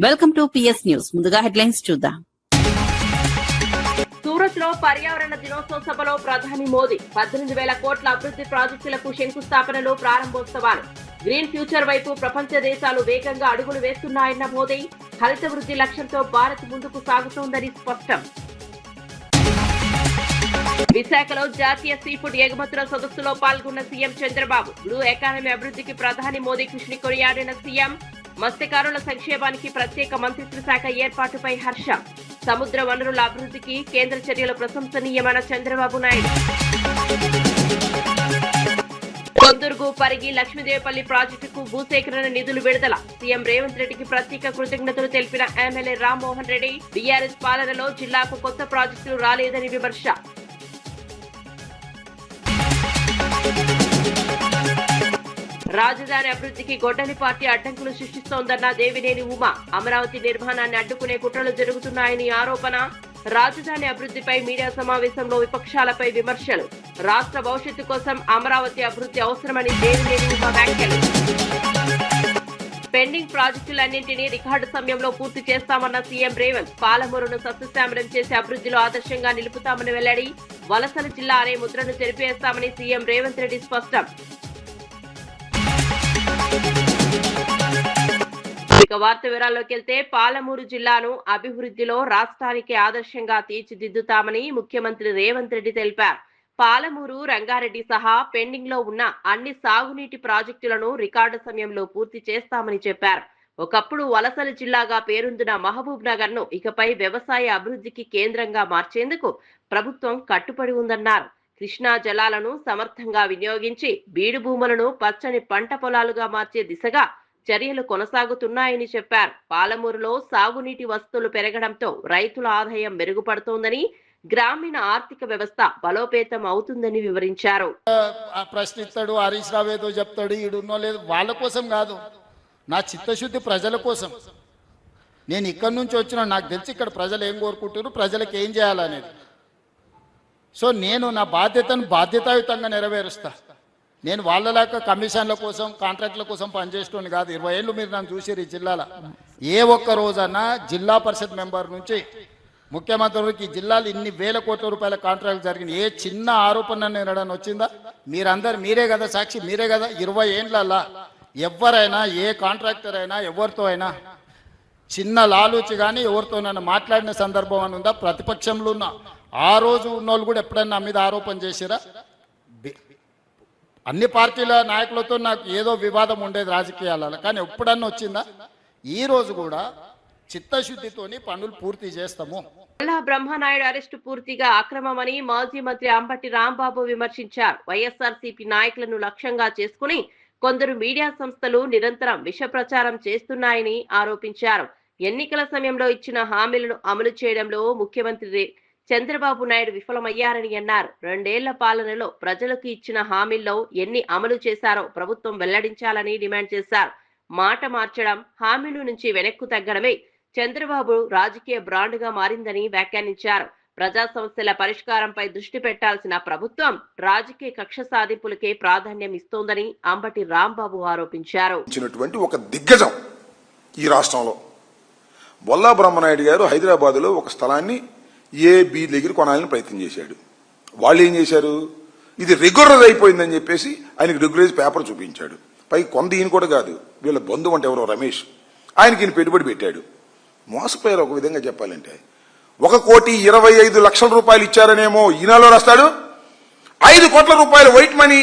Welcome to PS news. ముందుగా headlines చూద్దాం. సూరత్ లో పర్యావరణ దినోత్సవ సభలో ప్రధాని మోదీ 18,000 కోట్ల అభివృద్ధి ప్రాజెక్టులకు శంకుస్థాపనలు, ప్రారంభోత్సవాలు. గ్రీన్ ఫ్యూచర్ వైపు ప్రపంచ దేశాలు వేగంగా అడుగులు వేస్తున్నాయన్న మోదీ. హరిత వృద్ధి లక్ష్యంతో భారత్ ముందుకు సాగుతోందని స్పష్టం. విశాఖలో జాతీయ సీఫుడ్ ఎగుమతుల సదస్సులో పాల్గొన్న సీఎం చంద్రబాబు. బ్లూ ఎకానమీ అభివృద్ధికి ప్రధాని మోదీ కృషిని కొనియాడిన సీఎం. మత్స్యకారుల సంక్షేమానికి ప్రత్యేక మంత్రిత్వ శాఖ ఏర్పాటుపై హర్షం. సముద్ర వనరుల అభివృద్ధికి కేంద్ర చర్యలు ప్రశంసనీయమైన చంద్రబాబు నాయుడు. కొందుర్గు, పరిగి, లక్ష్మీదేవిపల్లి ప్రాజెక్టుకు భూసేకరణ నిధులు విడుదల. సీఎం రేవంత్ రెడ్డికి ప్రత్యేక కృతజ్ఞతలు తెలిపిన ఎమ్మెల్యే రామ్మోహన్ రెడ్డి. బీఆర్ఎస్ పాలనలో జిల్లాకు కొత్త ప్రాజెక్టులు రాలేదని విమర్శ. రాజధాని అభివృద్ధికి గొడ్డలి పార్టీ అడ్డంకులు సృష్టిస్తోందన్న దేవినేని ఉమా. అమరావతి నిర్మాణాన్ని అడ్డుకునే కుట్రలు జరుగుతున్నాయని ఆరోపణ. రాజధాని అభివృద్ధిపై మీడియా సమావేశంలో విపక్షాలపై విమర్శలు. రాష్ట్ర భవిష్యత్తు కోసం అమరావతి అభివృద్ధి అవసరమని దేవినేని ఉమా వ్యాఖ్యలు. పెండింగ్ ప్రాజెక్టులన్నింటినీ రికార్డు సమయంలో పూర్తి చేస్తామన్న సీఎం రేవంత్. పాలమూరును సస్యశ్యామలం చేసి అభివృద్ధిలో ఆదర్శంగా నిలుపుతామని వెల్లడి. వలసల జిల్లా అనే ముద్రను చెరిపేస్తామని సీఎం రేవంత్ రెడ్డి స్పష్టం. ఇక వార్త వివరాల్లోకి వెళ్తే, పాలమూరు జిల్లాను అభివృద్ధిలో రాష్ట్రానికి ఆదర్శంగా తీర్చిదిద్దుతామని ముఖ్యమంత్రి రేవంత్ రెడ్డి తెలిపారు. పాలమూరు, రంగారెడ్డి సహా పెండింగ్ లో ఉన్న అన్ని సాగునీటి ప్రాజెక్టులను రికార్డు సమయంలో పూర్తి చేస్తామని చెప్పారు. ఒకప్పుడు వలసల జిల్లాగా పేరొందిన మహబూబ్ నగర్ ను ఇకపై వ్యవసాయ అభివృద్ధికి కేంద్రంగా మార్చేందుకు ప్రభుత్వం కట్టుబడి ఉందన్నారు. కృష్ణా జలాలను సమర్థంగా వినియోగించి బీడు భూములను పచ్చని పంట పొలాలుగా మార్చే దిశగా చర్యలు కొనసాగుతున్నాయని చెప్పారు. పాలమూరులో సాగునీటి వసతులు పెరగడంతో రైతుల ఆదాయం మెరుగుపడుతోందని, గ్రామీణ ఆర్థిక వ్యవస్థ బలోపేతం అవుతుందని వివరించారు. ప్రశ్నిస్తాడు, హరీష్ రావు ఏదో చెప్తాడు, ఈడున్నో లేదు, వాళ్ళ కోసం కాదు, నా చిత్తశుద్ధి ప్రజల కోసం. నేను ఇక్కడి నుంచి వచ్చిన, నాకు తెలిసి ఇక్కడ ప్రజలు ఏం కోరుకుంటారు, ప్రజలకు ఏం చేయాలనేది. సో నేను నా బాధ్యతను బాధ్యతాయుతంగా నెరవేరుస్తా. నేను వాళ్ళలాగా కమిషన్ల కోసం, కాంట్రాక్ట్ల కోసం పనిచేస్తుంది కాదు. 20 ఏళ్ళు మీరు నన్ను చూసారు ఈ జిల్లాలో. ఏ ఒక్క రోజన్నా జిల్లా పరిషత్ మెంబర్ నుంచి ముఖ్యమంత్రికి ఈ జిల్లాలో ఇన్ని వేల కోట్ల రూపాయల కాంట్రాక్ట్ జరిగింది. ఏ చిన్న ఆరోపణ నేనడని వచ్చిందా? మీరే కదా సాక్షి, మీరే కదా. 20 ఏళ్ళల్లా ఎవరైనా, ఏ కాంట్రాక్టర్ అయినా, ఎవరితో అయినా చిన్న లాలూచి కానీ ఎవరితోనైనా మాట్లాడిన సందర్భం అని ఉందా? ప్రతిపక్షంలో ఉన్న ఆ రోజు ఉన్నోళ్ళు కూడా ఎప్పుడైనా నా మీద ఆరోపణ చేసిరా? అన్ని పార్టీల నాయకులతో నాకు ఏదో వివాదం ఉండేది రాజకీయాలలో, కానీ ఎప్పుడన్నా వచ్చిందా? ఈ రోజు కూడా చిత్తశుద్ధితోని పనులు పూర్తి చేస్తాము. బ్రహ్మనాయుడు అరెస్టు పూర్తిగా అక్రమమని మాజీ మంత్రి అంబటి రాంబాబు విమర్శించారు. వైఎస్ఆర్సీపీ నాయకులను లక్ష్యంగా చేసుకుని కొందరు మీడియా సంస్థలు నిరంతరం విష ప్రచారం చేస్తున్నాయని ఆరోపించారు. ఎన్నికల సమయంలో ఇచ్చిన హామీలను అమలు చేయడంలో ముఖ్యమంత్రి చంద్రబాబు నాయుడు విఫలమయ్యారని అన్నారు. 2 ఏళ్ల పాలనలో ప్రజలకు ఇచ్చిన హామీల్లో ఎన్ని అమలు చేశారో ప్రభుత్వం వెల్లడించాలని డిమాండ్ చేశారు. మాట మార్చడం, హామీల నుంచి వెనక్కు తగ్గడమే చంద్రబాబు రాజకీయ బ్రాండ్గా మారిందని వ్యాఖ్యానించారు. ప్రజా సమస్యల పరిష్కారంపై దృష్టి పెట్టాల్సిన ప్రభుత్వం రాజకీయ కక్ష సాధింపులకే ప్రాధాన్యం ఇస్తోందని అంబటి రాంబాబు ఆరోపించారు. ఒక దిగ్గజం ఈ రాష్ట్రంలో బొల్లా బ్రహ్మనాయుడు గారు హైదరాబాద్ లో ఒక స్థలాన్ని బి దగ్గర కొనాలని ప్రయత్నం చేశాడు. వాళ్ళు ఏం చేశారు? ఇది రెగ్యులరైజ్ అయిపోయిందని చెప్పేసి ఆయనకి రెగ్యులరైజ్ పేపర్ చూపించాడు. పై కొంత ఈయన కూడా కాదు, వీళ్ళ బంధువు అంటే ఎవరో రమేష్, ఆయనకి ఈయన పెట్టుబడి పెట్టాడు. మోసపోయారు. ఒక విధంగా చెప్పాలంటే 1,25,00,000 రూపాయలు ఇచ్చారనేమో ఈనాలో రాస్తాడు, 5 కోట్ల రూపాయలు వైట్ మనీ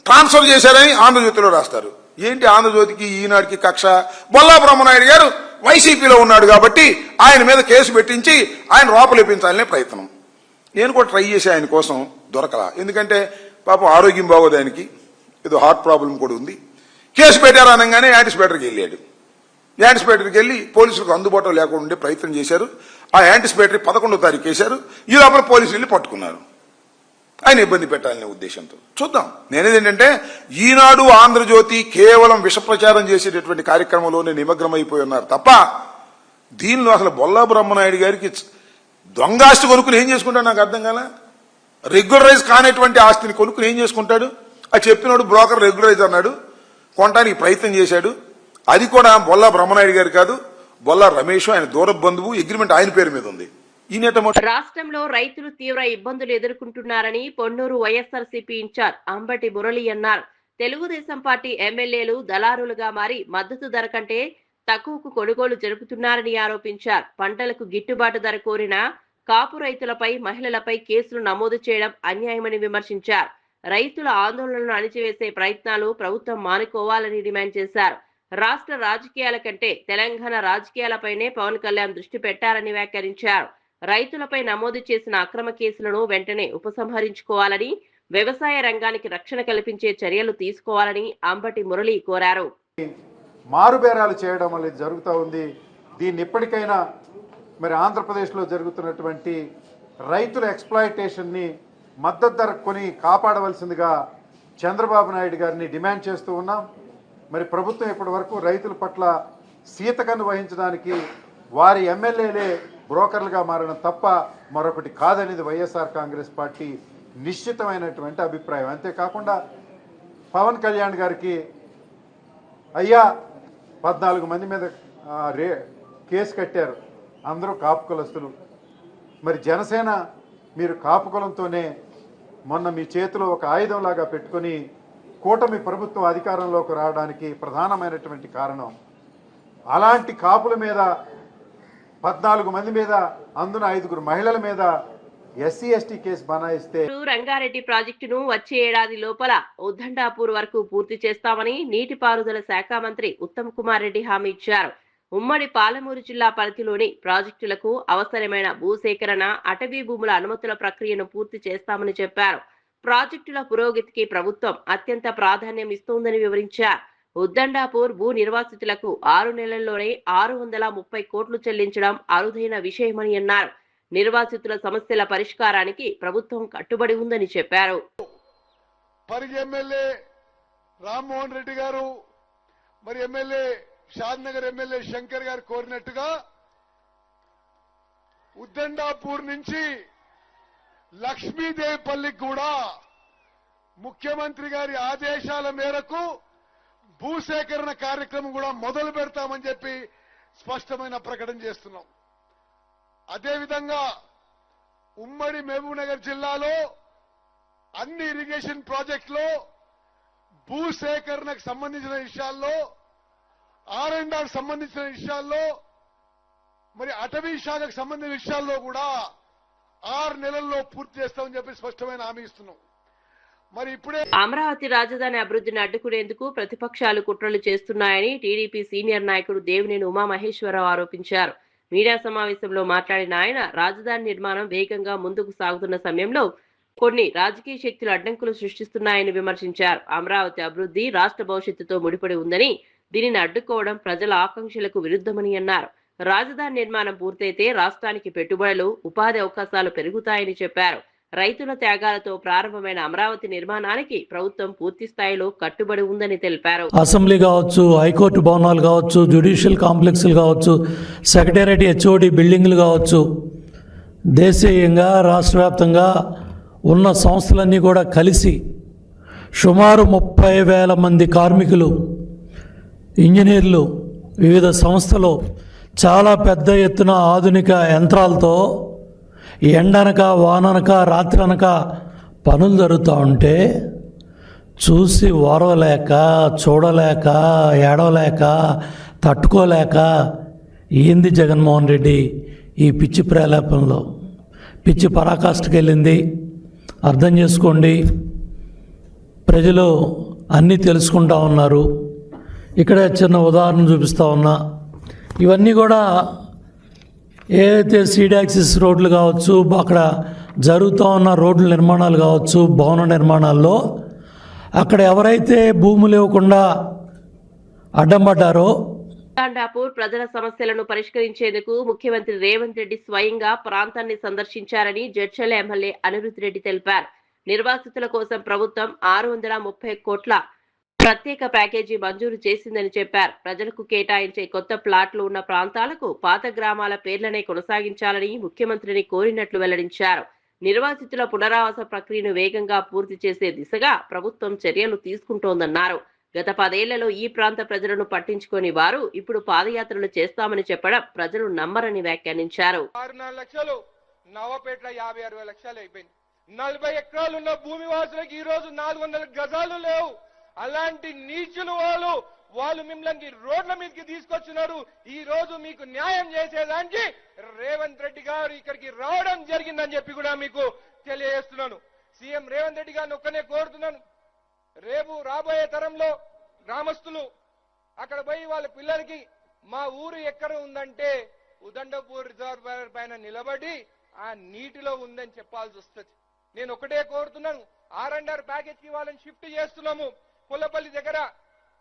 ట్రాన్స్ఫర్ చేశారని ఆంధ్రజ్యోతిలో రాస్తారు. ఏంటి ఆంధ్రజ్యోతికి ఈనాడికి కక్ష? బొల్లా బ్రహ్మనాయుడు గారు వైసీపీలో ఉన్నాడు కాబట్టి ఆయన మీద కేసు పెట్టించి ఆయన లోపలేపించాలనే ప్రయత్నం. నేను కూడా ట్రై చేసి ఆయన కోసం దొరకలా. ఎందుకంటే పాపం ఆరోగ్యం బాగోదు, ఆయనకి ఏదో హార్ట్ ప్రాబ్లం కూడా ఉంది. కేసు పెట్టారు అనగానే యాంటిసిపేటర్కి వెళ్ళాడు. యాంటిసిపేటర్కి వెళ్ళి పోలీసులకు అందుబాటులో లేకుండా ఉండే ప్రయత్నం చేశారు. ఆ యాంటిసిపేటరీ 11వ తారీఖు వేశారు. ఈ లోపల పోలీసులు వెళ్ళి పట్టుకున్నారు. ఆయన ఇబ్బంది పెట్టాలనే ఉద్దేశంతో. చూద్దాం. నేనేదేంటంటే ఈనాడు, ఆంధ్రజ్యోతి కేవలం విష ప్రచారం చేసేటటువంటి కార్యక్రమంలోనే నిమగ్నమైపోయి ఉన్నారు తప్ప దీనిలో అసలు బొల్లా బ్రహ్మనాయుడు గారికి దొంగాస్తి కొనుక్కుని ఏం చేసుకుంటాడు నాకు అర్థం కాల. రెగ్యులరైజ్ కానటువంటి ఆస్తిని కొనుక్కుని ఏం చేసుకుంటాడు? అది చెప్పినోడు బ్రోకర్ రెగ్యులరైజ్ అన్నాడు, కొనడానికి ప్రయత్నం చేశాడు. అది కూడా బొల్లా బ్రహ్మనాయుడు గారు కాదు, బొల్లా రమేష్ ఆయన దూర బంధువు, అగ్రిమెంట్ ఆయన పేరు మీద ఉంది. రాష్ట్రంలో రైతులు తీవ్ర ఇబ్బందులు ఎదుర్కొంటున్నారని పొన్నూరు వైఎస్ఆర్సీపీ ఇన్ఛార్జ్ అంబటి మురళి అన్నారు. తెలుగుదేశం పార్టీ ఎమ్మెల్యేలు దళారులుగా మారి మద్దతు ధర కంటే తక్కువకు కొనుగోలు జరుపుతున్నారని ఆరోపించారు. పంటలకు గిట్టుబాటు ధర కోరిన కాపు రైతులపై, మహిళలపై కేసులు నమోదు చేయడం అన్యాయమని విమర్శించారు. రైతుల ఆందోళనలను అణిచివేసే ప్రయత్నాలు ప్రభుత్వం మానుకోవాలని డిమాండ్ చేశారు. రాష్ట్ర రాజకీయాల కంటే తెలంగాణ రాజకీయాలపైనే పవన్ కళ్యాణ్ దృష్టి పెట్టారని వ్యాఖ్యానించారు. రైతులపై నమోదు చేసిన అక్రమ కేసులను వెంటనే ఉపసంహరించుకోవాలని, వ్యవసాయ రంగానికి రక్షణ కల్పించే చర్యలు తీసుకోవాలని అంబటి మురళి కోరారు. మారుబేరాలు చేయడం అనేది జరుగుతూ ఉంది. దీన్ని ఇప్పటికైనా మరి ఆంధ్రప్రదేశ్లో జరుగుతున్నటువంటి రైతుల ఎక్స్ప్లాయిటేషన్ని మద్దతు ధర కొని కాపాడవలసిందిగా చంద్రబాబు నాయుడు గారిని డిమాండ్ చేస్తూ ఉన్నాం. మరి ప్రభుత్వం ఇప్పటి వరకు రైతుల పట్ల సీతకన్ను వహించడానికి వారి ఎమ్మెల్యేలే బ్రోకర్లుగా మారడం తప్ప మరొకటి కాదనేది వైఎస్ఆర్ కాంగ్రెస్ పార్టీ నిశ్చితమైనటువంటి అభిప్రాయం. అంతేకాకుండా పవన్ కళ్యాణ్ గారికి అయ్యా 14 మంది మీద కేసు కట్టారు, అందరూ కాపు కులస్తులు. మరి జనసేన మీరు కాపు కులంతోనే మొన్న మీ చేతిలో ఒక ఆయుధంలాగా పెట్టుకొని కూటమి ప్రభుత్వం అధికారంలోకి రావడానికి ప్రధానమైనటువంటి కారణం. అలాంటి కాపుల మీద 14 మంది మీద, అందున 5 మహిళల మీద ఎస్సీ ఎస్టీ కేసు బనాయిస్తే రంగారెడ్డి ప్రాజెక్టును వచ్చే ఏడాది లోపల ఉద్దండాపూర్ వరకు పూర్తి చేస్తామని నీటిపారుదల శాఖ మంత్రి ఉత్తమ్ కుమార్ రెడ్డి హామీ ఇచ్చారు. ఉమ్మడి పాలమూరు జిల్లా పరిధిలోని ప్రాజెక్టులకు అవసరమైన భూసేకరణ, అటవీ భూముల అనుమతుల ప్రక్రియను పూర్తి చేస్తామని చెప్పారు. ప్రాజెక్టుల పురోగతికి ప్రభుత్వం అత్యంత ప్రాధాన్యం ఇస్తోందని వివరించారు. ఉద్దండాపూర్ భూ నిర్వాసితులకు 6 నెలల్లోనే 630 కోట్లు చెల్లించడం అరుదైన విషయమని అన్నారు. నిర్వాసితుల సమస్యల పరిష్కారానికి ప్రభుత్వం కట్టుబడి ఉందని చెప్పారు. పరిగి ఎమ్మెల్యే రామ్మోహన్ రెడ్డి గారు, మరి ఎమ్మెల్యే షాద్నగర్ ఎమ్మెల్యే శంకర్ గారు కోరినట్టుగా ఉద్దండాపూర్ నుంచి లక్ష్మీదేవిపల్లికి కూడా ముఖ్యమంత్రి గారి ఆదేశాల మేరకు భూసేకరణ కార్యక్రమం కూడా మొదలు పెడతామని చెప్పి స్పష్టమైన ప్రకటన చేస్తున్నాం. అదేవిధంగా ఉమ్మడి మహబూబ్నగర్ జిల్లాలో అన్ని ఇరిగేషన్ ప్రాజెక్టులో భూసేకరణకు సంబంధించిన విషయాల్లో, R&R సంబంధించిన విషయాల్లో, మరి అటవీ శాఖకు సంబంధించిన విషయాల్లో కూడా 6 నెలల్లో పూర్తి చేస్తామని చెప్పి స్పష్టమైన హామీ ఇస్తున్నాం. మరి ఇప్పుడే అమరావతి రాజధాని అభివృద్ధిని అడ్డుకునేందుకు ప్రతిపక్షాలు కుట్రలు చేస్తున్నాయని టీడీపీ సీనియర్ నాయకుడు దేవినేని ఉమామహేశ్వరరావు ఆరోపించారు. మీడియా సమావేశంలో మాట్లాడిన ఆయన, రాజధాని నిర్మాణం వేగంగా ముందుకు సాగుతున్న సమయంలో కొన్ని రాజకీయ శక్తులు అడ్డంకులు సృష్టిస్తున్నాయని విమర్శించారు. అమరావతి అభివృద్ధి రాష్ట్ర భవిష్యత్తుతో ముడిపడి ఉందని, దీనిని అడ్డుకోవడం ప్రజల ఆకాంక్షలకు విరుద్ధమని అన్నారు. రాజధాని నిర్మాణం పూర్తయితే రాష్ట్రానికి పెట్టుబడులు, ఉపాధి అవకాశాలు పెరుగుతాయని చెప్పారు. రైతుల త్యాగాలతో ప్రారంభమైన అమరావతి నిర్మాణానికి ప్రభుత్వం పూర్తి స్థాయిలో కట్టుబడి ఉందని తెలిపారు. అసెంబ్లీ కావచ్చు, హైకోర్టు భవనాలు కావచ్చు, జ్యుడిషియల్ కాంప్లెక్స్లు కావచ్చు, సెక్రటేరియట్ హెచ్ఓడి బిల్డింగ్లు కావచ్చు, దేశీయంగా రాష్ట్ర వ్యాప్తంగా ఉన్న సంస్థలన్నీ కూడా కలిసి సుమారు 30,000 మంది కార్మికులు, ఇంజనీర్లు, వివిధ సంస్థలు చాలా పెద్ద ఎత్తున ఆధునిక యంత్రాలతో ఎండనక వాననక రాత్రనక పనులు జరుగుతూ ఉంటే చూసి ఓరవలేక, చూడలేక, ఏడవలేక, తట్టుకోలేక ఏంది జగన్మోహన్ రెడ్డి ఈ పిచ్చి ప్రేలాపంలో, పిచ్చి పరాకాష్ఠకి వెళ్ళింది. అర్థం చేసుకోండి, ప్రజలు అన్నీ తెలుసుకుంటా ఉన్నారు. ఇక్కడ చిన్న ఉదాహరణ చూపిస్తూ ఉన్నా. ఇవన్నీ కూడా ఏదైతే సీడాక్సిస్ రోడ్లు కావచ్చు, అక్కడ జరుగుతూ ఉన్న రోడ్ల నిర్మాణాలు కావచ్చు, భవన నిర్మాణాల్లో అక్కడ ఎవరైతే భూములు ఇవ్వకుండా అడ్డం పడ్డారో, ఉద్దండాపూర్ ప్రజల సమస్యలను పరిష్కరించేందుకు ముఖ్యమంత్రి రేవంత్ రెడ్డి స్వయంగా ప్రాంతాన్ని సందర్శించారని జడ్చర్ల ఎమ్మెల్యే అనిరుద్ రెడ్డి తెలిపారు. నిర్వాసితుల కోసం ప్రభుత్వం 630 కోట్ల ప్రత్యేక ప్యాకేజీ మంజూరు చేసిందని చెప్పారు. ప్రజలకు కేటాయించే కొత్త ప్లాట్లు ఉన్న ప్రాంతాలకు పాత గ్రామాల పేర్లనే కొనసాగించాలని ముఖ్యమంత్రిని కోరినట్లు వెల్లడించారు. నిర్వాసితుల పునరావాస ప్రక్రియను వేగంగా పూర్తి చేసే దిశగా ప్రభుత్వం చర్యలు తీసుకుంటోందన్నారు. గత 10 ఏళ్లలో ఈ ప్రాంత ప్రజలను పట్టించుకొని వారు ఇప్పుడు పాదయాత్రలు చేస్తామని చెప్పడం ప్రజలు నమ్మరని వ్యాఖ్యానించారు. 6-4 లక్షలు నవపేట 50-60 లక్షలు అయిపోయింది. 40 ఎకరాలు ఉన్న భూమి వాసులకు ఈ రోజు 400 గజాలు లేవు. అలాంటి నీచులు వాళ్ళు మిమ్మల్ని రోడ్ల మీదకి తీసుకొచ్చినారు. ఈ రోజు మీకు న్యాయం చేసేదానికి రేవంత్ రెడ్డి గారు ఇక్కడికి రావడం జరిగిందని చెప్పి కూడా మీకు తెలియజేస్తున్నాను. సీఎం రేవంత్ రెడ్డి గారిని ఒక్కనే కోరుతున్నాను, రేపు రాబోయే తరంలో గ్రామస్తులు అక్కడ పోయి వాళ్ళ పిల్లలకి మా ఊరు ఎక్కడ ఉందంటే ఉదండపూర్ రిజర్వాయర్ పైన నిలబడి ఆ నీటిలో ఉందని చెప్పాల్సి వస్తుంది. నేను ఒకటే కోరుతున్నాను, R&R ప్యాకేజ్ కి వాళ్ళని షిఫ్ట్ చేస్తున్నాము. పుల్లపల్లి దగ్గర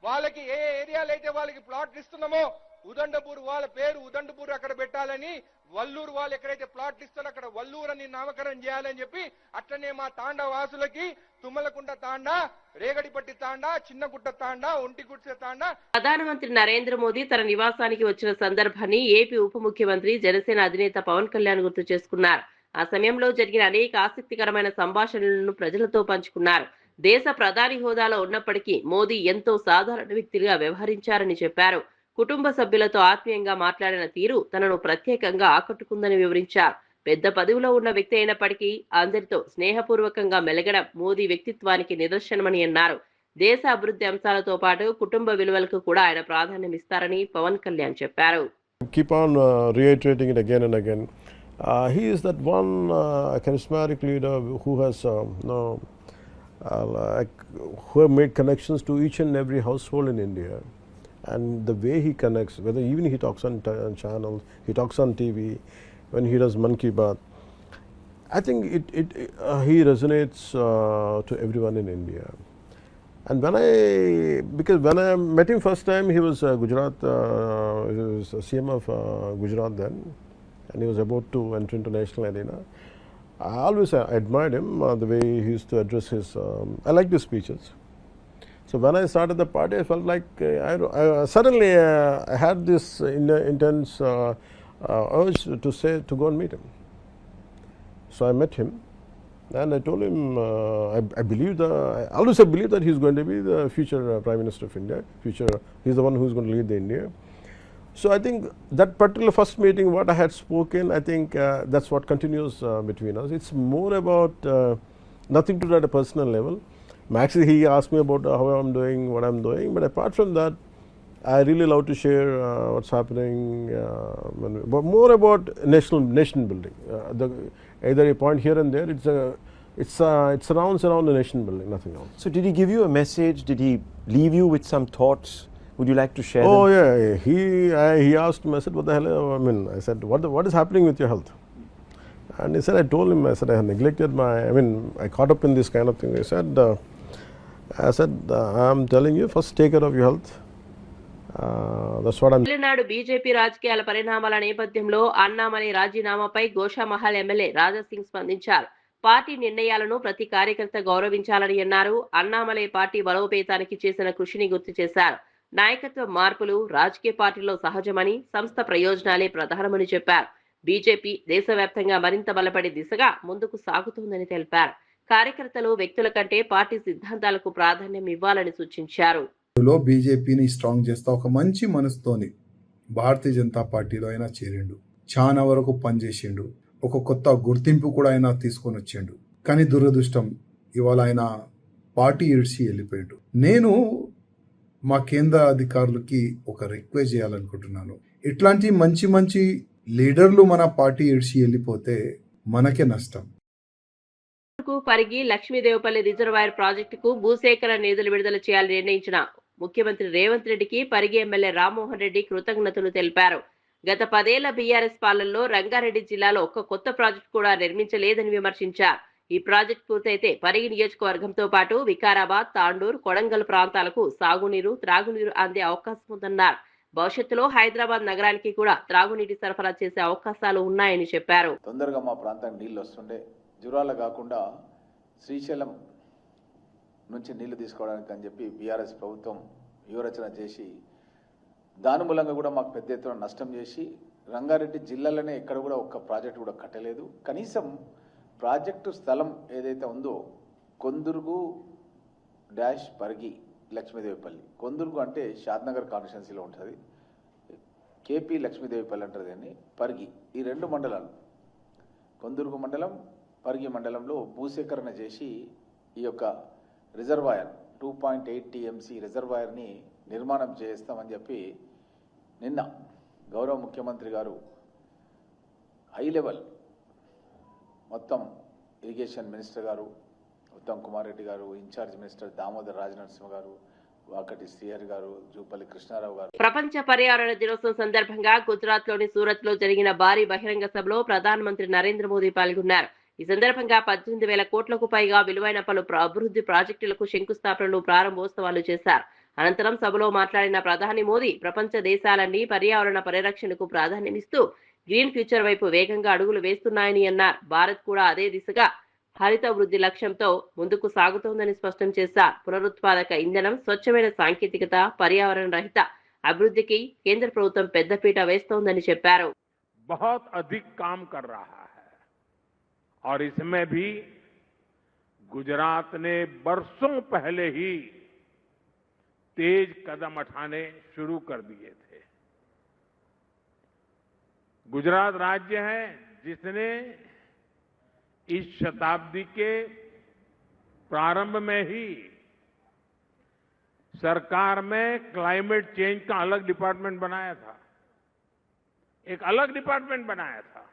వాళ్ళకి ఏ ఏరియాలో అయితే వాళ్ళకి ప్లాట్లు ఇస్తున్నామో ఉదండపూర్ వాళ్ళ పేరు ఉదండపూర్ అక్కడ పెట్టాలని, వల్లూరు వాళ్ళు ఎక్కడైతే ప్లాట్లు ఇస్తారో అక్కడ వల్లూరు అని నామకరణం చేయాలని చెప్పి, అట్లనే మా తాండా వాసులకి తుమ్మలకుంట తాండా, రేగడిపట్టి తాండా, చిన్నగుట్ట తాండా, ఒంటిగుట్సె తాండా. ప్రధానమంత్రి నరేంద్ర మోదీ తన నివాసానికి వచ్చిన సందర్భాన్ని ఏపీ ఉప ముఖ్యమంత్రి జనసేన అధినేత పవన్ కళ్యాణ్ గుర్తు చేసుకున్నారు. ఆ సమయంలో జరిగిన అనేక ఆసక్తికరమైన సంభాషణలను ప్రజలతో పంచుకున్నారు. దేశ ప్రధాని హోదాలో ఉన్నప్పటికీ మోదీ ఎంతో సాధారణ వ్యక్తిగా వ్యవహరించారని చెప్పారు. కుటుంబ సభ్యులతో ఆత్మీయంగా మాట్లాడిన తీరు తనను ప్రత్యేకంగా ఆకట్టుకుందని వివరించారు. పెద్ద పదవిలో ఉన్న వ్యక్తి అయినప్పటికీ అందరితో స్నేహపూర్వకంగా మెలగడం మోదీ వ్యక్తిత్వానికి నిదర్శనమని అన్నారు. దేశ అభివృద్ధి అంశాలతో పాటు కుటుంబ విలువలకు కూడా ఆయన ప్రాధాన్యం ఇస్తారని పవన్ కళ్యాణ్ చెప్పారు. Keep on reiterating it again and again. He is that one charismatic leader who has who have made connections to each and every household in India, and the way he connects, whether even he talks on channels, he talks on TV, when he does Mann Ki Baat, I think he resonates to everyone in India. And because when I met him first time, he was Gujarat, he was CM of Gujarat then, and he was about to enter into national arena. I always admired him, the way he used to address his, I like his speeches. So when I started the party, I felt like suddenly I had this intense urge to go and meet him. So I met him and I told him, I always believe that he's going to be the future Prime Minister of India. He's the one who's going to lead the India. So I think that particular first meeting, what I had spoken, I think that's what continues between us. It's more about nothing to do at a personal level. Actually, he asked me about how I'm doing, what I'm doing, but apart from that, I really love to share what's happening, but more about nation building. Either a point here and there, it surrounds around the nation building, nothing else. So did he give you a message? Did he leave you with some thoughts? Would you like to share Oh them? yeah, he asked me, I said, what the hell, I said, what is happening with your health? And he said, I told him, I said, I have neglected I caught up in this kind of thing. He said, I'm telling you, first take care of your health. That's what I'm. Tamil Nadu BJP రాజకీయాల పరిణామాల నేపథ్యంలో Annamalai రాజీనామాపై Goshamahal MLA Raja Singh స్పందించారు. Party నిర్ణయాలను ప్రతి కార్యకర్త గౌరవించాలని అన్నారు. Annamalai party బలోపేతానికి చేసిన కృషిని గుర్తు చేశారు. నాయకత్వ మార్పులు రాజకీయ పార్టీలో సహజమని, సంస్థ ప్రయోజనాలే ప్రధానమని చెప్పారు. బీజేపీ దేశవ్యాప్తంగా మరింత బలపడే దిశగా ముందుకు సాగుతోందని తెలిపారు. కార్యకర్తలు వ్యక్తుల కంటే పార్టీ సిద్ధాంతాలకు ప్రాధాన్యం ఇవ్వాలని సూచించారు. బీజేపీని స్ట్రాంగ్ చేస్తా ఒక మంచి మనసుతోని భారతీయ జనతా పార్టీలో అయినా చేరిండు, చాలా వరకు పనిచేసిండు, ఒక కొత్త గుర్తింపు కూడా ఆయన తీసుకొని వచ్చిండు. కానీ దురదృష్టం ఇవాళ ఆయన పార్టీ ఇడిచి వెళ్ళిపోయాడు. నేను మా కేంద్ర అధికారులకి ఒక రిక్వెస్ట్ చేయాలనుకుంటున్నాను, ఇట్లాంటి మంచి మంచి లీడర్లు మన పార్టీ ఇడిచి వెళ్ళిపోతే మనకే నష్టం. పరిగి లక్ష్మీదేవపల్లి రిజర్వాయర్ ప్రాజెక్టుకు భూసేకరణ నిధులు విడుదల చేయాలని నిర్ణయించిన ముఖ్యమంత్రి రేవంత్ రెడ్డికి పరిగి ఎమ్మెల్యే రామ్మోహన్ రెడ్డి కృతజ్ఞతలు తెలిపారు. గత 10 ఏళ్ల బీఆర్ఎస్ పాలనలో రంగారెడ్డి జిల్లాలో ఒక్క కొత్త ప్రాజెక్టు కూడా నిర్మించలేదని విమర్శించారు. ఈ ప్రాజెక్టు పూర్తయితే పరిగి నియోజకవర్గంతో పాటు వికారాబాద్, తాండూర్, కొడంగల్ ప్రాంతాలకు సాగునీరు, త్రాగునీరు అందే అవకాశం ఉందన్నారు. భవిష్యత్తులో హైదరాబాద్ నగరానికి కూడా త్రాగునీటి సరఫరా చేసే అవకాశాలు ఉన్నాయని చెప్పారు. తొందరగా మా ప్రాంతానికి నీళ్లు వస్తుండే, జురాల కాకుండా శ్రీశైలం నుంచి నీళ్లు తీసుకోవడానికి అని చెప్పి బీఆర్ఎస్ ప్రభుత్వం వ్యూహరచన చేసి దాని మూలంగా కూడా మాకు పెద్ద ఎత్తున నష్టం చేసి రంగారెడ్డి జిల్లాలోనే ఎక్కడ కూడా ఒక్క ప్రాజెక్టు కూడా కట్టలేదు. కనీసం ప్రాజెక్టు స్థలం ఏదైతే ఉందో కొందుర్గు డాష్ పరిగి లక్ష్మీదేవిపల్లి. కొందుర్గు అంటే షాద్నగర్ కాన్స్టిట్యున్సీలో ఉంటుంది. కేపీ లక్ష్మీదేవిపల్లి అంటారు దీన్ని. పరిగి, ఈ 2 మండలాలు, కొందుర్గు మండలం, పరిగి మండలంలో భూసేకరణ చేసి ఈ యొక్క రిజర్వాయర్ 2.8 టీఎంసీ రిజర్వాయర్ని నిర్మాణం చేస్తామని చెప్పి నిన్న గౌరవ ముఖ్యమంత్రి గారు హై లెవెల్ మొత్తం ఇరిగేషన్ మినిస్టర్ గారు ఉత్తమ్ కుమార్ రెడ్డి గారు, ఇన్ఛార్జ్ మినిస్టర్ దామోదర్ రాజనరసింహ గారు, వాకటి శ్రీహరి గారు, జూపల్లి కృష్ణారావు గారు. ప్రపంచ పర్యావరణ దినోత్సవం సందర్భంగా గుజరాత్ లోని సూరత్ లో జరిగిన భారీ బహిరంగ సభలో ప్రధానమంత్రి నరేంద్ర మోదీ పాల్గొన్నారు. ఈ సందర్భంగా 18,000 కోట్లకు పైగా విలువైన పలు అభివృద్ధి ప్రాజెక్టులకు శంకుస్థాపనలు, ప్రారంభోత్సవాలు చేశారు. అనంతరం సభలో మాట్లాడిన ప్రధాని మోదీ ప్రపంచ దేశాలన్నీ పర్యావరణ పరిరక్షణకు ప్రాధాన్యమిస్తూ గ్రీన్ ఫ్యూచర్ వైపు వేగంగా అడుగులు వేస్తున్నాయని అన్నారు. భారత్ కూడా అదే దిశగా హరిత వృద్ధి లక్ష్యంతో ముందుకు సాగుతోందని స్పష్టం చేశారు. పునరుత్పాదక ఇంధనం, స్వచ్ఛమైన సాంకేతికత, పర్యావరణ రహిత అభివృద్ధికి కేంద్ర ప్రభుత్వం పెద్దపీట వేస్తోందని చెప్పారు. बहुत अधिक काम कर रहा है और इसमें भी गुजरात ने बरसों पहले ही तेज कदम उठाने शुरू कर दिए थे. गुजरात राज्य है जिसने इस शताब्दी के प्रारंभ में ही सरकार में क्लाइमेट चेंज का अलग डिपार्टमेंट बनाया था, एक अलग डिपार्टमेंट बनाया था.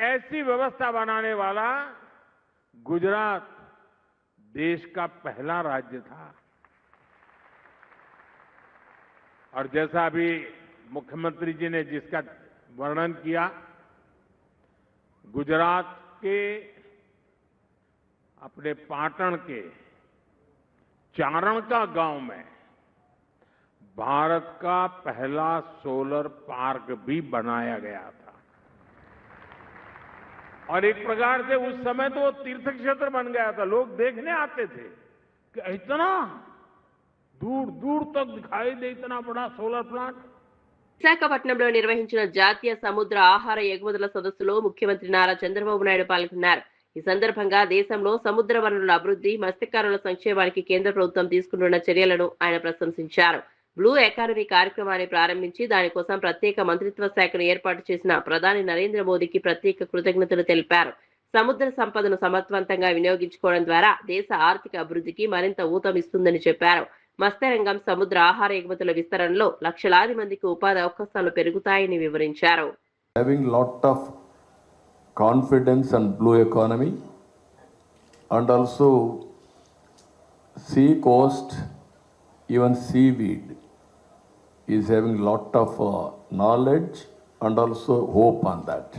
ऐसी व्यवस्था बनाने वाला गुजरात देश का पहला राज्य था. और जैसा अभी मुख्यमंत्री जी ने जिसका वर्णन किया, गुजरात के अपने पाटण के चारण का गांव में भारत का पहला सोलर पार्क भी बनाया गया था. और एक प्रकार से उस समय तो वो तीर्थ क्षेत्र बन गया था. लोग देखने आते थे कि इतना दूर दूर तक दिखाई दे इतना बड़ा सोलर प्लांट. విశాఖపట్నంలో నిర్వహించిన జాతీయ సముద్ర ఆహార ఎగుమతుల సదస్సులో ముఖ్యమంత్రి నారా చంద్రబాబు నాయుడు పాల్గొన్నారు. ఈ సందర్భంగా దేశంలో సముద్ర వనరుల అభివృద్ధి, మత్స్యకారుల సంక్షేమానికి కేంద్ర ప్రభుత్వం తీసుకుంటున్న చర్యలను ఆయన ప్రశంసించారు. బ్లూ ఎకానమీ కార్యక్రమాన్ని ప్రారంభించి దానికోసం ప్రత్యేక మంత్రిత్వ శాఖను ఏర్పాటు చేసిన ప్రధాని నరేంద్ర మోదీకి ప్రత్యేక కృతజ్ఞతలు తెలిపారు. సముద్ర సంపదను సమర్థవంతంగా వినియోగించుకోవడం ద్వారా దేశ ఆర్థిక అభివృద్ధికి మరింత ఊతమిస్తుందని చెప్పారు. మత్స్య రంగం, సముద్ర ఆహార ఎగుమతుల విస్తరణలో లక్షలాది మందికి ఉపాధి అవకాశాలు పెరుగుతాయని వివరించారు. Having lot of confidence on blue economy and also sea coast, even seaweed is having lot of knowledge and also hope on that.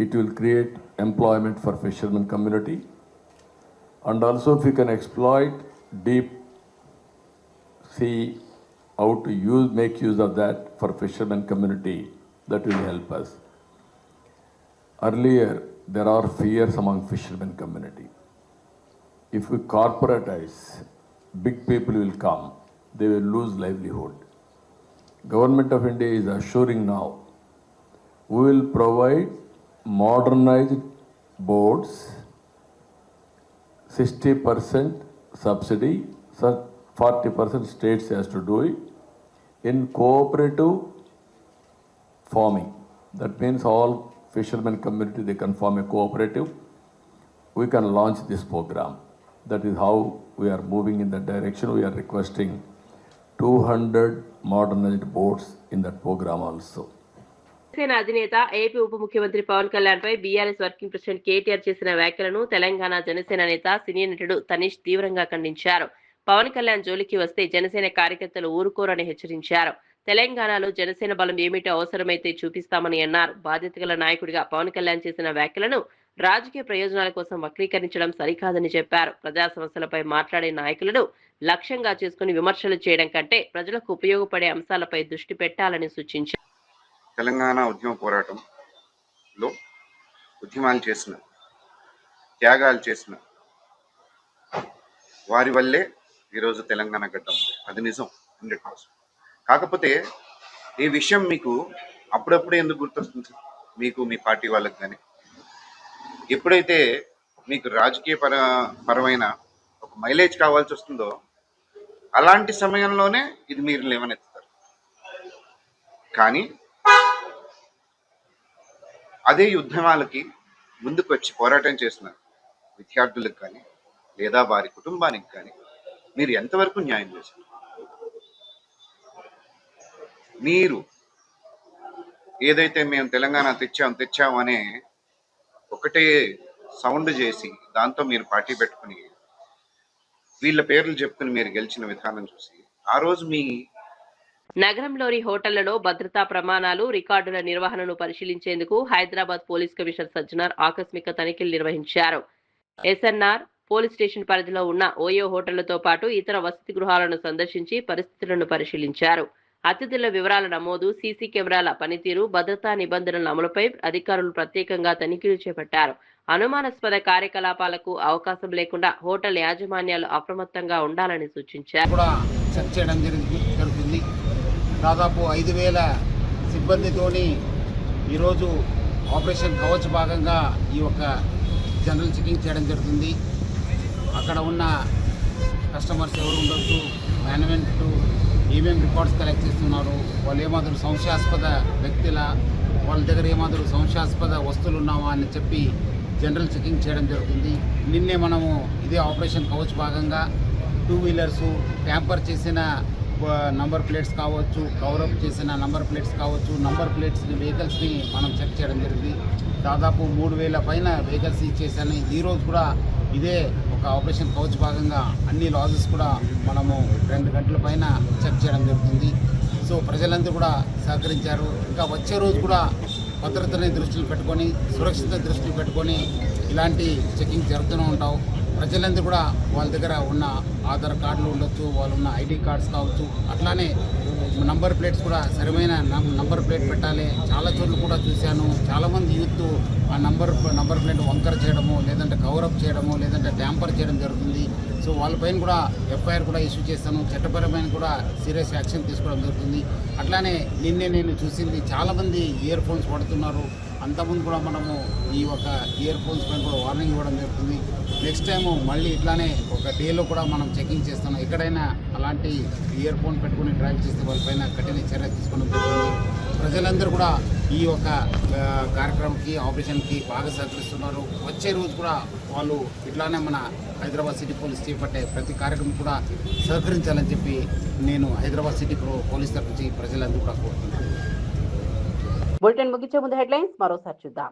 It will create employment for fishermen community, and also if we can exploit deep sea, how to make use of that for fishermen community, that will help us. Earlier there are fears among fishermen community. If we corporatize, big people will come, they will lose livelihood. Government of India is assuring now, we will provide modernized boats, 60% subsidy, 40% states has to do it, in cooperative farming. That means all fishermen community, they can form a cooperative. We can launch this program. That is how we are moving in that direction. We are requesting 200 modernized boats in that program also. Janasena అధినేత AP ఉప ముఖ్యమంత్రి పవన్ కళ్యాణ్ పై BRS working president KTR చేసిన వ్యాఖ్యలను తెలంగాణ జనసేన నేత సినీ నటుడు తనీష్ తీవ్రంగా ఖండించారు. పవన్ కళ్యాణ్ జోలికి వస్తే జనసేన కార్యకర్తలు ఊరుకోరని హెచ్చరించారు. తెలంగాణలో జనసేన బలం ఏమిటో అవసరమైతే చూపిస్తామని అన్నారు. బాధ్యత గల నాయకుడిగా పవన్ కళ్యాణ్ చేసిన వ్యాఖ్యలను రాజకీయ ప్రయోజనాల కోసం వక్రీకరించడం సరికాదని చెప్పారు. ప్రజా సమస్యలపై మాట్లాడే నాయకులను లక్ష్యంగా చేసుకుని విమర్శలు చేయడం కంటే ప్రజలకు ఉపయోగపడే అంశాలపై దృష్టి పెట్టాలని సూచించారు. తెలంగాణ ఉద్యమ పోరాటంలో ఉద్యమాలు చేసిన, త్యాగాలు చేసిన వారి వల్లే ఈరోజు తెలంగాణ గడ్డ ఉంది. అది నిజం 100%. కాకపోతే ఈ విషయం మీకు అప్పుడప్పుడు ఎందుకు గుర్తొస్తుంది, మీకు మీ పార్టీ వాళ్ళకి కానీ, ఎప్పుడైతే మీకు రాజకీయ పరమైన ఒక మైలేజ్ కావాల్సి వస్తుందో అలాంటి సమయంలోనే ఇది మీరు లేవనెత్తుతారు. కానీ అదే యుద్ధమాలకి ముందుకు వచ్చి పోరాటం చేసిన విద్యార్థులకు కానీ లేదా వారి కుటుంబానికి కానీ మీరు ఎంతవరకు న్యాయం చేశారు? మీరు ఏదైతే మేము తెలంగాణ తెచ్చాం అనే ఒకటే సౌండ్ చేసి దాంతో మీరు పార్టీ పెట్టుకుని వీళ్ళ పేర్లు చెప్పుకుని మీరు గెలిచిన విధానం చూసి ఆ రోజు మీ నగరంలోని హోటళ్లలో భద్రతా ప్రమాణాలు, రికార్డుల నిర్వహణను పరిశీలించేందుకు హైదరాబాద్ పోలీస్ కమిషనర్ సజ్జనార్ ఆకస్మిక తనిఖీలు నిర్వహించారు. ఎస్ఎన్ఆర్ పోలీస్ స్టేషన్ పరిధిలో ఉన్న ఓయో హోటళ్లతో పాటు ఇతర వసతి గృహాలను సందర్శించి పరిస్థితులను పరిశీలించారు. అతిథుల వివరాల నమోదు, సీసీ కెమెరాల పనితీరు, భద్రతా నిబంధనల అమలుపై అధికారులు ప్రత్యేకంగా తనిఖీలు చేపట్టారు. అనుమానాస్పద కార్యకలాపాలకు అవకాశం లేకుండా హోటల్ యాజమాన్యాలు అప్రమత్తంగా ఉండాలని సూచించారు. చెక్ చేయడం జరుగుతుంది. దాదాపు 5,000 సిబ్బందితోని ఈరోజు ఆపరేషన్ కవచ్ భాగంగా ఈ యొక్క జనరల్ చెకింగ్ చేయడం జరుగుతుంది. అక్కడ ఉన్న కస్టమర్స్ ఎవరు ఉండొచ్చు, మేనేజ్మెంట్ ఏమేమి రికార్డ్స్ కలెక్ట్ చేస్తున్నారు, వాళ్ళు ఏమాదిరి సంశయాస్పద వ్యక్తుల, వాళ్ళ దగ్గర ఏమాదిరి సంశయాస్పద వస్తువులు ఉన్నావా అని చెప్పి జనరల్ చెకింగ్ చేయడం జరుగుతుంది. నిన్నే మనము ఇదే ఆపరేషన్ కవచ్ భాగంగా 2 వీలర్సు, ట్యాంపర్ చేసిన నంబర్ ప్లేట్స్ కావచ్చు, కవరప్ చేసిన నంబర్ ప్లేట్స్ కావచ్చు, నంబర్ ప్లేట్స్ని వెహికల్స్ని మనం చెక్ చేయడం జరిగింది. దాదాపు 3,000 పైన వెహికల్స్ ఇచ్చేసాను. ఈరోజు కూడా ఇదే ఒక ఆపరేషన్ కవచ్ భాగంగా అన్ని లాజెస్ కూడా మనము 2 గంటల పైన చెక్ చేయడం జరుగుతుంది. సో ప్రజలందరూ కూడా సహకరించారు. ఇంకా వచ్చే రోజు కూడా భద్రతని దృష్టిలో పెట్టుకొని, సురక్షిత దృష్టిలో పెట్టుకొని ఇలాంటి చెకింగ్ జరుగుతూనే ఉంటావు. ప్రజలందరూ కూడా వాళ్ళ దగ్గర ఉన్న ఆధార్ కార్డులు ఉండొచ్చు, వాళ్ళు ఉన్న ఐడి కార్డ్స్ కావచ్చు, అట్లానే నంబర్ ప్లేట్స్ కూడా సరైన నంబర్ ప్లేట్ పెట్టాలి. చాలా చోట్ల కూడా చూశాను, చాలామంది యూత్ ఆ నంబర్ ప్లేట్ వంకర చేయడము, లేదంటే కవరప్ చేయడము, లేదంటే ట్యాంపర్ చేయడం జరుగుతుంది. సో వాళ్ళపైన కూడా ఎఫ్ఐఆర్ కూడా ఇష్యూ చేస్తాను. చట్టపరమైన కూడా సీరియస్ యాక్షన్ తీసుకోవడం జరుగుతుంది. అట్లానే నిన్నే నేను చూసింది చాలామంది ఇయర్ ఫోన్స్ వాడుతున్నారు. అంతకుముందు కూడా మనము ఈ ఒక ఇయర్ ఫోన్స్ పైన కూడా వార్నింగ్ ఇవ్వడం జరుగుతుంది. నెక్స్ట్ టైము మళ్ళీ ఇట్లానే ఒక డేలో కూడా మనం చెకింగ్ చేస్తాం. ఎక్కడైనా అలాంటి ఇయర్ ఫోన్ పెట్టుకుని డ్రైవ్ చేస్తే వాళ్ళపైన కఠిన చర్య తీసుకోవడం జరుగుతుంది. ప్రజలందరూ కూడా ఈ యొక్క కార్యక్రమంకి, ఆపరేషన్కి బాగా సహకరిస్తున్నారు. వచ్చే రోజు కూడా వాళ్ళు ఇట్లానే మన హైదరాబాద్ సిటీ పోలీస్ చేపట్టే ప్రతి కార్యక్రమం కూడా సహకరించాలని చెప్పి నేను హైదరాబాద్ సిటీ పోలీస్ తరఫు నుంచి ప్రజలందరూ కూడా కోరుతున్నాను. బులెటిన్ ముగించే ముందు హెడ్లైన్స్ మరోసారి చూద్దాం.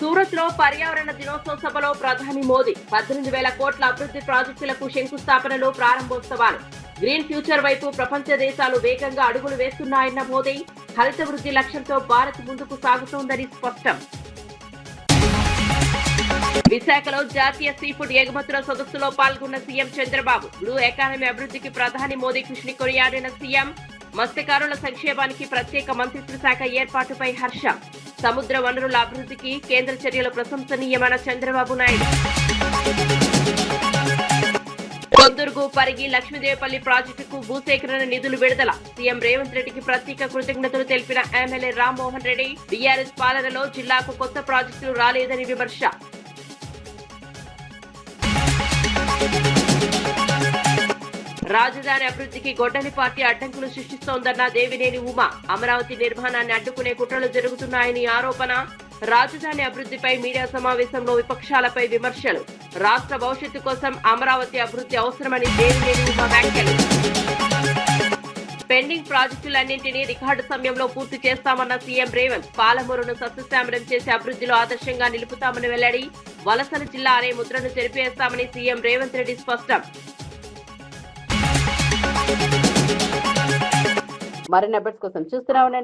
సూరత్ లో పర్యావరణ దినోత్సవ సభలో ప్రధాని మోదీ 18,000 కోట్ల అభివృద్ధి ప్రాజెక్టులకు శంకుస్థాపనలు, ప్రారంభోత్సవాలు. గ్రీన్ ఫ్యూచర్ వైపు ప్రపంచ దేశాలు వేగంగా అడుగులు వేస్తున్నాయన్న మోదీ. హరిత వృద్ధి లక్ష్యంతో భారత్ ముందుకు సాగుతోందని స్పష్టం. విశాఖలో జాతీయ సీఫుడ్ ఎగుమతుల సదస్సులో పాల్గొన్న సీఎం చంద్రబాబు. బ్లూ ఎకానమీ అభివృద్ధికి ప్రధాని మోదీ కృషిని కొనియాడిన సీఎం. మత్స్యకారుల సంక్షేమానికి ప్రత్యేక మంత్రిత్వ శాఖ ఏర్పాటుపై హర్షం. సముద్ర వనరుల అభివృద్ధికి కేంద్ర చర్యలు ప్రశంసనీయమైన చంద్రబాబు నాయుడు. కొందుర్గు, పరిగి, లక్ష్మీదేవిపల్లి ప్రాజెక్టుకు భూసేకరణ నిధులు విడుదల. సీఎం రేవంత్ రెడ్డికి ప్రత్యేక కృతజ్ఞతలు తెలిపిన ఎమ్మెల్యే రామ్మోహన్ రెడ్డి. బీఆర్ఎస్ పాలనలో జిల్లాకు కొత్త ప్రాజెక్టులు రాలేదని విమర్శ. రాజధాని అభివృద్ధికి గొడ్డలి పార్టీ అడ్డంకులు సృష్టిస్తోందన్న దేవినేని ఉమా. అమరావతి నిర్మాణాన్ని అడ్డుకునే కుట్రలు జరుగుతున్నాయని ఆరోపణ. రాజధాని అభివృద్ధిపై మీడియా సమావేశంలో విపక్షాలపై విమర్శలు. రాష్ట్ర భవిష్యత్తు కోసం అమరావతి అభివృద్ధి అవసరమని దేవినేని ఉమా వ్యాఖ్యలు. పెండింగ్ ప్రాజెక్టులన్నింటినీ రికార్డు సమయంలో పూర్తి చేస్తామన్న సీఎం రేవంత్. పాలమూరును సస్యశ్యామలం చేసి అభివృద్ధిలో ఆదర్శంగా నిలుపుతామని వెల్లడి. వలసల జిల్లా అనే ముద్రను చెరిపేస్తామని సీఎం రేవంత్ రెడ్డి స్పష్టం. మరిన్ని అప్డేట్స్ కోసం చూస్తూనే ఉండండి